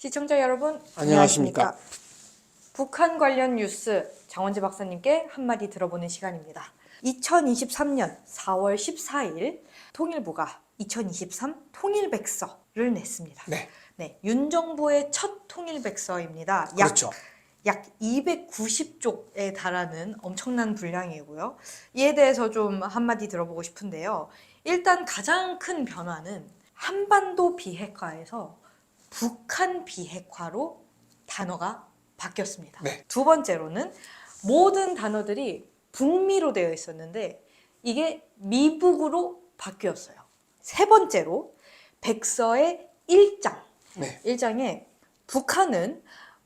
시청자 여러분, 안녕하십니까. 북한 관련 뉴스 장원지 박사님께 한마디 들어보는 시간입니다. 2023년 4월 14일 통일부가 2023 통일백서를 냈습니다. 네. 윤 정부의 첫 통일백서입니다. 그렇죠. 약 290쪽에 달하는 엄청난 분량이고요. 이에 대해서 좀 한마디 들어보고 싶은데요. 일단 가장 큰 변화는 한반도 비핵화에서 북한 비핵화로 단어가 바뀌었습니다. 네. 두 번째로는 모든 단어들이 북미로 되어 있었는데 이게 미북으로 바뀌었어요. 세 번째로 백서의 1장. 네. 1장에 북한은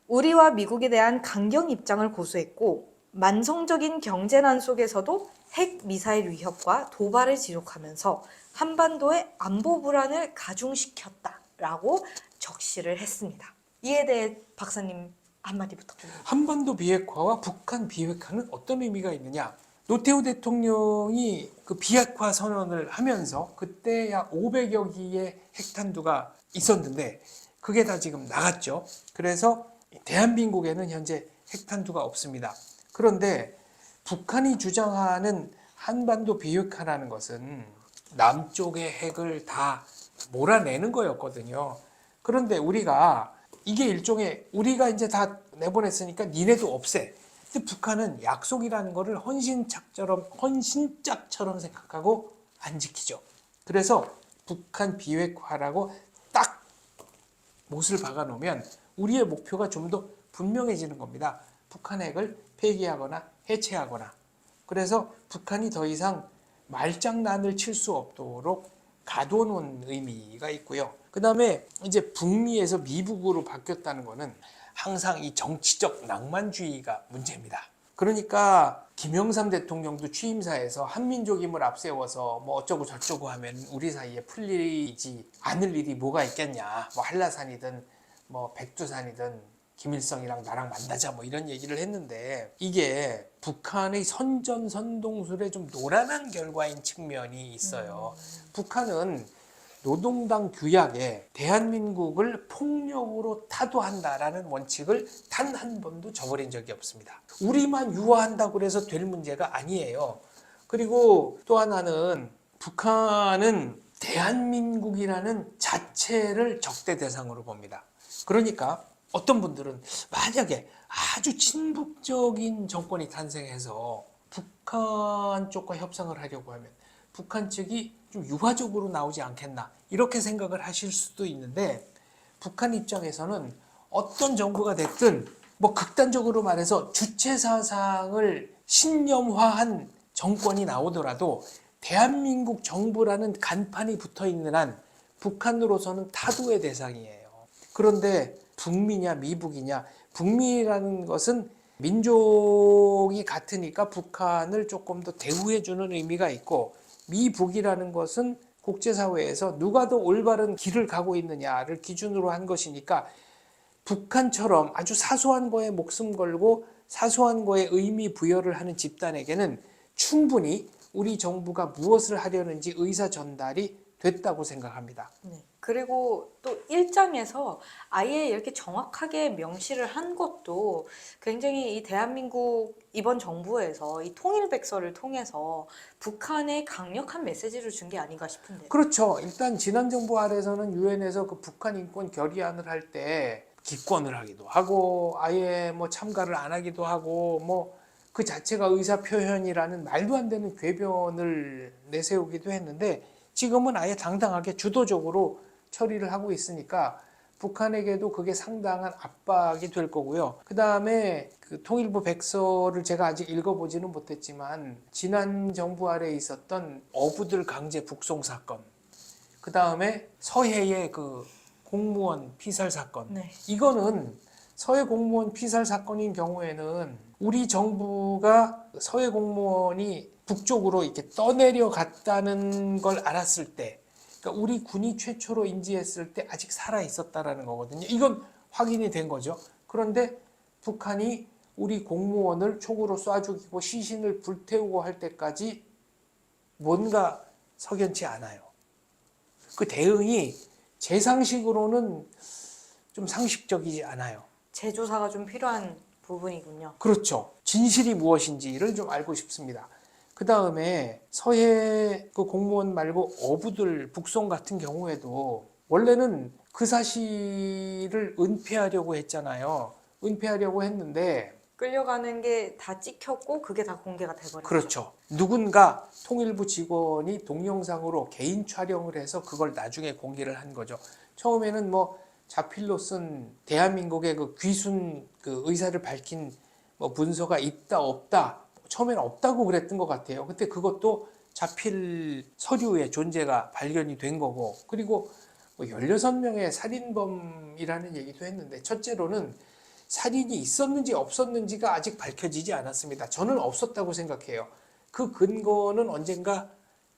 우리와 미국에 대한 강경 입장을 고수했고 만성적인 경제난 속에서도 핵 미사일 위협과 도발을 지속하면서 한반도의 안보 불안을 가중시켰다라고 적시를 했습니다. 이에 대해 박사님 한마디 부탁드립니다. 한반도 비핵화와 북한 비핵화는 어떤 의미가 있느냐? 노태우 대통령이 그 비핵화 선언을 하면서 그때 약 500여 기의 핵탄두가 있었는데 그게 다 지금 나갔죠. 그래서 대한민국에는 현재 핵탄두가 없습니다. 그런데 북한이 주장하는 한반도 비핵화라는 것은 남쪽의 핵을 다 몰아내는 거였거든요. 그런데 우리가 이게 일종의 우리가 이제 다 내보냈으니까 니네도 없애. 근데 북한은 약속이라는 거를 헌신짝처럼 생각하고 안 지키죠. 그래서 북한 비핵화라고 딱 못을 박아 놓으면 우리의 목표가 좀 더 분명해지는 겁니다. 북한 핵을 폐기하거나 해체하거나. 그래서 북한이 더 이상 말장난을 칠 수 없도록 가둬놓은 의미가 있고요. 그 다음에 이제 북미에서 미북으로 바뀌었다는 것은 항상 이 정치적 낭만주의가 문제입니다. 그러니까 김영삼 대통령도 취임사에서 한민족임을 앞세워서 뭐 어쩌고 저쩌고 하면 우리 사이에 풀리지 않을 일이 뭐가 있겠냐. 뭐 한라산이든 뭐 백두산이든 김일성이랑 나랑 만나자 뭐 이런 얘기를 했는데 이게 북한의 선전선동술에 좀 노란한 결과인 측면이 있어요. 북한은 노동당 규약에 대한민국을 폭력으로 타도한다라는 원칙을 단 한 번도 저버린 적이 없습니다. 우리만 유화한다고 해서 될 문제가 아니에요. 그리고 또 하나는 북한은 대한민국이라는 자체를 적대 대상으로 봅니다. 그러니까 어떤 분들은 만약에 아주 친북적인 정권이 탄생해서 북한 쪽과 협상을 하려고 하면 북한 측이 좀 유화적으로 나오지 않겠나 이렇게 생각을 하실 수도 있는데 북한 입장에서는 어떤 정부가 됐든 뭐 극단적으로 말해서 주체 사상을 신념화한 정권이 나오더라도 대한민국 정부라는 간판이 붙어 있는 한 북한으로서는 타도의 대상이에요. 그런데 북미냐 미북이냐, 북미라는 것은 민족이 같으니까 북한을 조금 더 대우해주는 의미가 있고 미북이라는 것은 국제사회에서 누가 더 올바른 길을 가고 있느냐를 기준으로 한 것이니까 북한처럼 아주 사소한 거에 목숨 걸고 사소한 거에 의미 부여를 하는 집단에게는 충분히 우리 정부가 무엇을 하려는지 의사 전달이 됐다고 생각합니다. 네. 그리고 또 1장에서 아예 이렇게 정확하게 명시를 한 것도 굉장히 이 대한민국 이번 정부에서 이 통일백서를 통해서 북한에 강력한 메시지를 준 게 아닌가 싶은데요. 그렇죠. 일단 지난 정부 아래에서는 유엔에서 그 북한 인권 결의안을 할 때 기권을 하기도 하고 아예 뭐 참가를 안 하기도 하고 뭐 그 자체가 의사 표현이라는 말도 안 되는 궤변을 내세우기도 했는데 지금은 아예 당당하게 주도적으로 처리를 하고 있으니까 북한에게도 그게 상당한 압박이 될 거고요. 그 다음에 그 통일부 백서를 제가 아직 읽어보지는 못했지만 지난 정부 아래에 있었던 어부들 강제 북송 사건, 그 다음에 서해의 그 공무원 피살 사건, 네. 이거는 서해 공무원 피살 사건인 경우에는 우리 정부가 서해 공무원이 북쪽으로 이렇게 떠내려 갔다는 걸 알았을 때, 그러니까 우리 군이 최초로 인지했을 때 아직 살아 있었다라는 거거든요. 이건 확인이 된 거죠. 그런데 북한이 우리 공무원을 총으로 쏴 죽이고 시신을 불태우고 할 때까지 뭔가 석연치 않아요. 그 대응이 제 상식으로는 좀 상식적이지 않아요. 재조사가 좀 필요한 부분이군요. 그렇죠. 진실이 무엇인지를 좀 알고 싶습니다. 그 다음에 서해 그 공무원 말고 어부들 북송 같은 경우에도 원래는 그 사실을 은폐하려고 했잖아요. 은폐하려고 했는데 끌려가는 게 다 찍혔고 그게 다 공개가 돼버렸죠. 그렇죠. 누군가 통일부 직원이 동영상으로 개인 촬영을 해서 그걸 나중에 공개를 한 거죠. 처음에는 뭐 자필로 쓴 대한민국의 그 귀순 그 의사를 밝힌 뭐 문서가 있다 없다 처음에는 없다고 그랬던 것 같아요. 그때 그것도 자필 서류의 존재가 발견이 된 거고 그리고 뭐 16명의 살인범이라는 얘기도 했는데 첫째로는 살인이 있었는지 없었는지가 아직 밝혀지지 않았습니다. 저는 없었다고 생각해요. 그 근거는 언젠가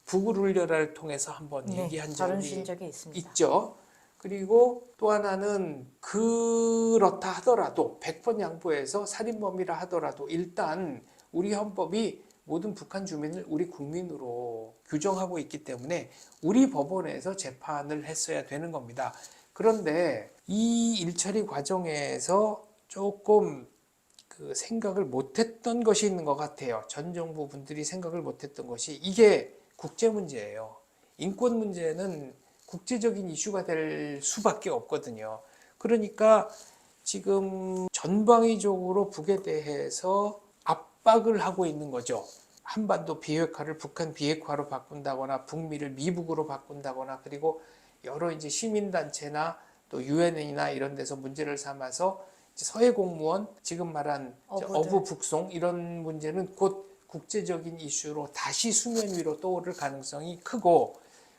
북울울려라를 통해서 한번 얘기한 다루신 적이 적이 있습니다. 있죠. 그리고 또 하나는 그렇다 하더라도 100번 양보해서 살인범이라 하더라도 일단 우리 헌법이 모든 북한 주민을 우리 국민으로 규정하고 있기 때문에 우리 법원에서 재판을 했어야 되는 겁니다. 그런데 이 일처리 과정에서 조금 그 생각을 못했던 것이 있는 것 같아요. 전 정부 분들이 생각을 못했던 것이 이게 국제 문제예요. 인권 문제는 국제적인 이슈가 될 수밖에 없거든요. 그러니까 지금 전방위적으로 북에 대해서 압박을 하고 있는 거죠. 한반도 비핵화를 북한 비핵화로 바꾼다거나 북미를 미북으로 바꾼다거나 그리고 여러 이제 시민단체나 또 유엔이나 이런 데서 문제를 삼아서 서해 공무원 지금 말한 어부 북송 이런 문제는 곧 국제적인 이슈로 다시 수면 위로 떠오를 가능성이 크고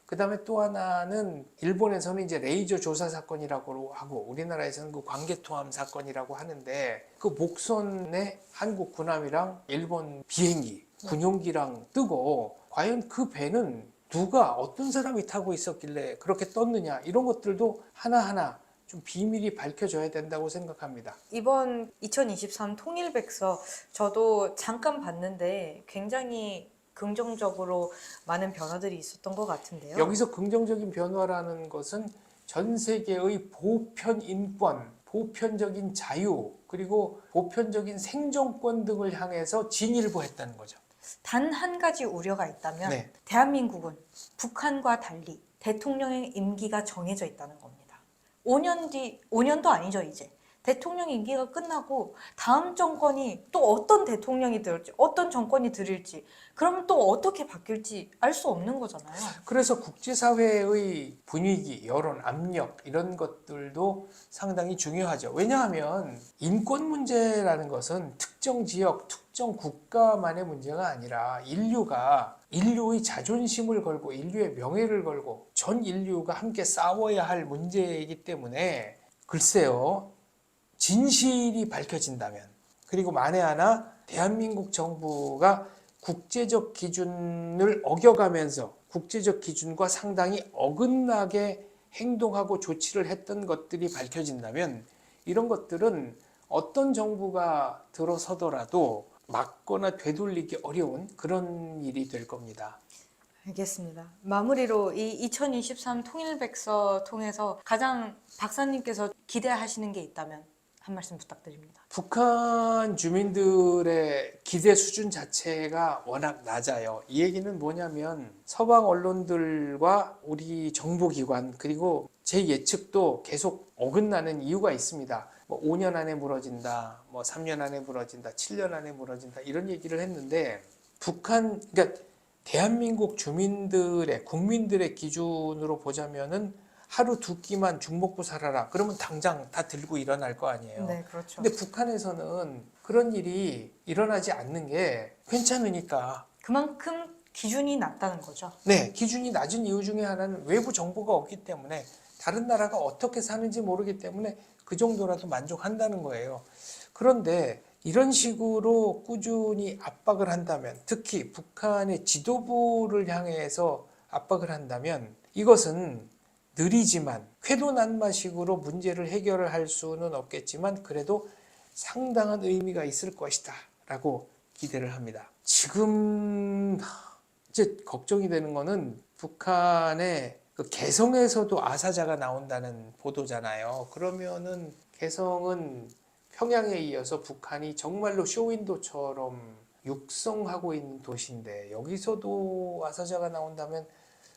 그 다음에 또 하나는 일본에서는 이제 레이저 조사 사건이라고 하고 우리나라에서는 그 광개토함 사건이라고 하는데 그 목선에 한국 군함이랑 일본 비행기 군용기랑 뜨고 과연 그 배는 누가 어떤 사람이 타고 있었길래 그렇게 떴느냐 이런 것들도 하나하나 좀 비밀이 밝혀져야 된다고 생각합니다. 이번 2023 통일백서 저도 잠깐 봤는데 굉장히 긍정적으로 많은 변화들이 있었던 것 같은데요. 여기서 긍정적인 변화라는 것은 전 세계의 보편 인권, 보편적인 자유, 그리고 보편적인 생존권 등을 향해서 진일보했다는 거죠. 단 한 가지 우려가 있다면 네. 대한민국은 북한과 달리 대통령의 임기가 정해져 있다는 겁니다. 5년 뒤, 5년도 아니죠 이제. 대통령 임기가 끝나고 다음 정권이 또 어떤 대통령이 들을지 어떤 정권이 들을지 그러면 또 어떻게 바뀔지 알 수 없는 거잖아요. 그래서 국제사회의 분위기, 여론, 압력 이런 것들도 상당히 중요하죠. 왜냐하면 인권 문제라는 것은 특정 지역, 특정 국가만의 문제가 아니라 인류의 자존심을 걸고 인류의 명예를 걸고 전 인류가 함께 싸워야 할 문제이기 때문에 글쎄요. 진실이 밝혀진다면 그리고 만에 하나 대한민국 정부가 국제적 기준을 어겨가면서 국제적 기준과 상당히 어긋나게 행동하고 조치를 했던 것들이 밝혀진다면 이런 것들은 어떤 정부가 들어서더라도 막거나 되돌리기 어려운 그런 일이 될 겁니다. 알겠습니다. 마무리로 이 2023 통일백서 통해서 가장 박사님께서 기대하시는 게 있다면 한 말씀 부탁드립니다. 북한 주민들의 기대 수준 자체가 워낙 낮아요. 이 얘기는 뭐냐면 서방 언론들과 우리 정보기관 그리고 제 예측도 계속 어긋나는 이유가 있습니다. 뭐 5년 안에 무너진다, 뭐 3년 안에 무너진다, 7년 안에 무너진다 이런 얘기를 했는데 그러니까 대한민국 주민들의 국민들의 기준으로 보자면은 하루 두 끼만 죽 먹고 살아라. 그러면 당장 다 들고 일어날 거 아니에요. 네, 그렇죠. 근데 북한에서는 그런 일이 일어나지 않는 게 괜찮으니까. 그만큼 기준이 낮다는 거죠. 네, 기준이 낮은 이유 중에 하나는 외부 정보가 없기 때문에 다른 나라가 어떻게 사는지 모르기 때문에 그 정도라도 만족한다는 거예요. 그런데 이런 식으로 꾸준히 압박을 한다면 특히 북한의 지도부를 향해서 압박을 한다면 이것은 느리지만 쾌도난마식으로 문제를 해결을 할 수는 없겠지만 그래도 상당한 의미가 있을 것이다 라고 기대를 합니다. 지금 이제 걱정이 되는 거는 북한의 그 개성에서도 아사자가 나온다는 보도잖아요. 그러면은 개성은 평양에 이어서 북한이 정말로 쇼윈도처럼 육성하고 있는 도시인데 여기서도 아사자가 나온다면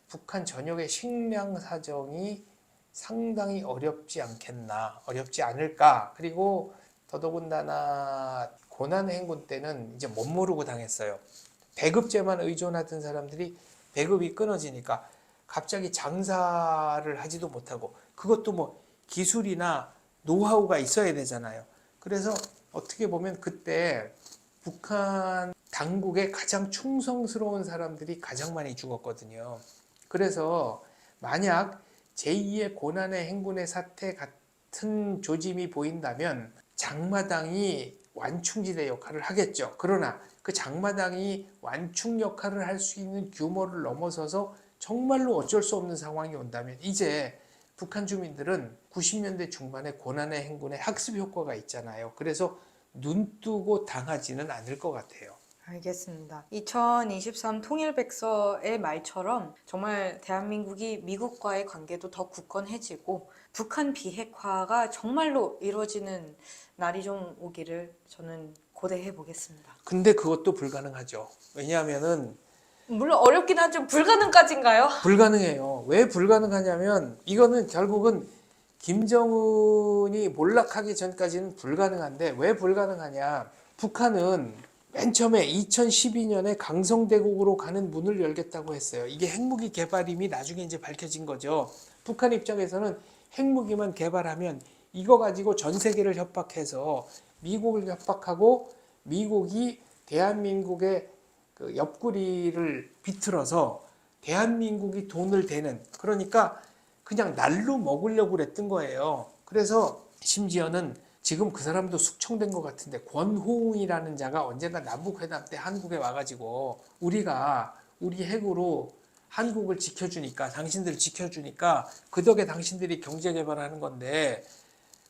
북한 전역의 식량 사정이 상당히 어렵지 않겠나, 어렵지 않을까. 그리고 더더군다나 고난의 행군 때는 이제 못 모르고 당했어요. 배급제만 의존하던 사람들이 배급이 끊어지니까 갑자기 장사를 하지도 못하고 그것도 뭐 기술이나 노하우가 있어야 되잖아요. 그래서 어떻게 보면 그때 북한 당국에 가장 충성스러운 사람들이 가장 많이 죽었거든요. 그래서 만약 제2의 고난의 행군의 사태 같은 조짐이 보인다면 장마당이 완충지대 역할을 하겠죠. 그러나 그 장마당이 완충 역할을 할 수 있는 규모를 넘어서서 정말로 어쩔 수 없는 상황이 온다면 이제 북한 주민들은 90년대 중반에 고난의 행군의 학습 효과가 있잖아요. 그래서 눈뜨고 당하지는 않을 것 같아요. 알겠습니다. 2023 통일백서의 말처럼 정말 대한민국이 미국과의 관계도 더 굳건해지고 북한 비핵화가 정말로 이루어지는 날이 좀 오기를 저는 고대해 보겠습니다. 근데 그것도 불가능하죠. 왜냐하면은 물론 어렵긴 하죠. 불가능까지인가요? 불가능해요. 왜 불가능하냐면 이거는 결국은 김정은이 몰락하기 전까지는 불가능한데 왜 불가능하냐? 북한은 맨 처음에 2012년에 강성대국으로 가는 문을 열겠다고 했어요. 이게 핵무기 개발임이 나중에 이제 밝혀진 거죠. 북한 입장에서는 핵무기만 개발하면 이거 가지고 전 세계를 협박해서 미국을 협박하고 미국이 대한민국의 그 옆구리를 비틀어서 대한민국이 돈을 대는 그러니까 그냥 날로 먹으려고 그랬던 거예요. 그래서 심지어는 지금 그 사람도 숙청된 것 같은데 권호웅이라는 자가 언젠가 남북회담 때 한국에 와가지고 우리가 우리 핵으로 한국을 지켜주니까 당신들 지켜주니까 그 덕에 당신들이 경제개발하는 건데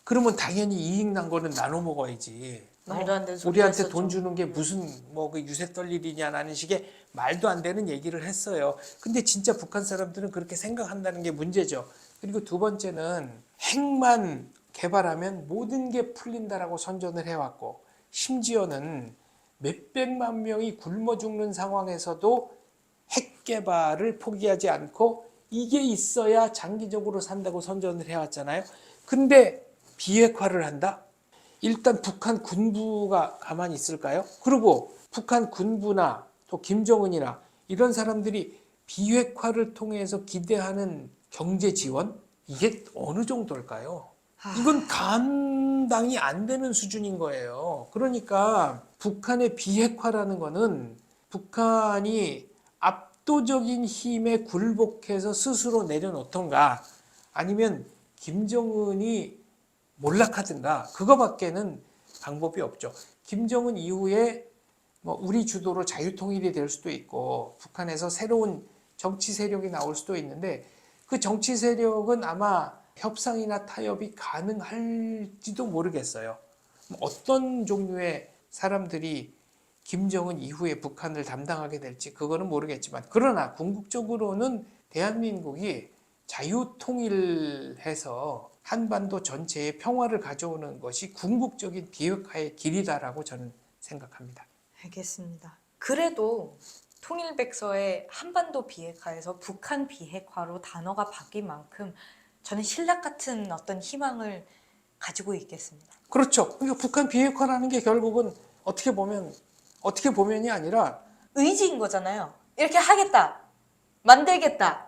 그러면 당연히 이익 난 거는 나눠 먹어야지. 말도 안 되는 소리 우리한테 했었죠. 돈 주는 게 무슨 뭐 그 유세 떨 일이냐라는 식의 말도 안 되는 얘기를 했어요. 근데 진짜 북한 사람들은 그렇게 생각한다는 게 문제죠. 그리고 두 번째는 핵만 개발하면 모든 게 풀린다라고 선전을 해왔고 심지어는 몇백만 명이 굶어 죽는 상황에서도 핵 개발을 포기하지 않고 이게 있어야 장기적으로 산다고 선전을 해왔잖아요. 근데 비핵화를 한다? 일단 북한 군부가 가만히 있을까요? 그리고 북한 군부나 또 김정은이나 이런 사람들이 비핵화를 통해서 기대하는 경제 지원? 이게 어느 정도일까요? 이건 감당이 안 되는 수준인 거예요. 그러니까 북한의 비핵화라는 거는 북한이 압도적인 힘에 굴복해서 스스로 내려놓던가 아니면 김정은이 몰락하든가 그거밖에는 방법이 없죠. 김정은 이후에 뭐 우리 주도로 자유통일이 될 수도 있고 북한에서 새로운 정치 세력이 나올 수도 있는데 그 정치 세력은 아마 협상이나 타협이 가능할지도 모르겠어요. 어떤 종류의 사람들이 김정은 이후에 북한을 담당하게 될지 그거는 모르겠지만 그러나 궁극적으로는 대한민국이 자유통일해서 한반도 전체의 평화를 가져오는 것이 궁극적인 비핵화의 길이다라고 저는 생각합니다. 알겠습니다. 그래도 통일백서의 한반도 비핵화에서 북한 비핵화로 단어가 바뀐 만큼 저는 신락 같은 어떤 희망을 가지고 있겠습니다. 그렇죠. 그러니까 북한 비핵화라는 게 결국은 어떻게 보면이 아니라 의지인 거잖아요. 이렇게 하겠다. 만들겠다.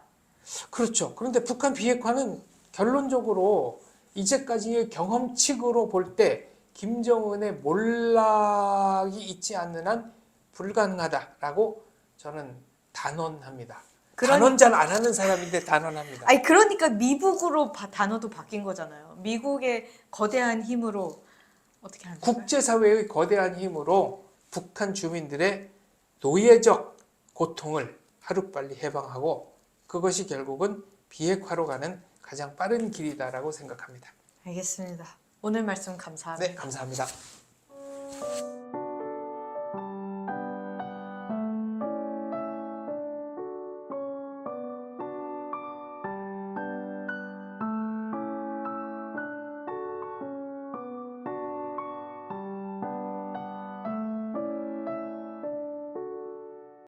그렇죠. 그런데 북한 비핵화는 결론적으로 이제까지의 경험칙으로 볼 때 김정은의 몰락이 있지 않는 한 불가능하다라고 저는 단언합니다. 단언 잘 안 하는 사람인데 단언합니다. 아니 그러니까 미국으로 단어도 바뀐 거잖아요. 미국의 거대한 힘으로 어떻게 하는 거예요? 국제사회의 거대한 힘으로 북한 주민들의 노예적 고통을 하루빨리 해방하고 그것이 결국은 비핵화로 가는 가장 빠른 길이다라고 생각합니다. 알겠습니다. 오늘 말씀 감사합니다. 네, 감사합니다.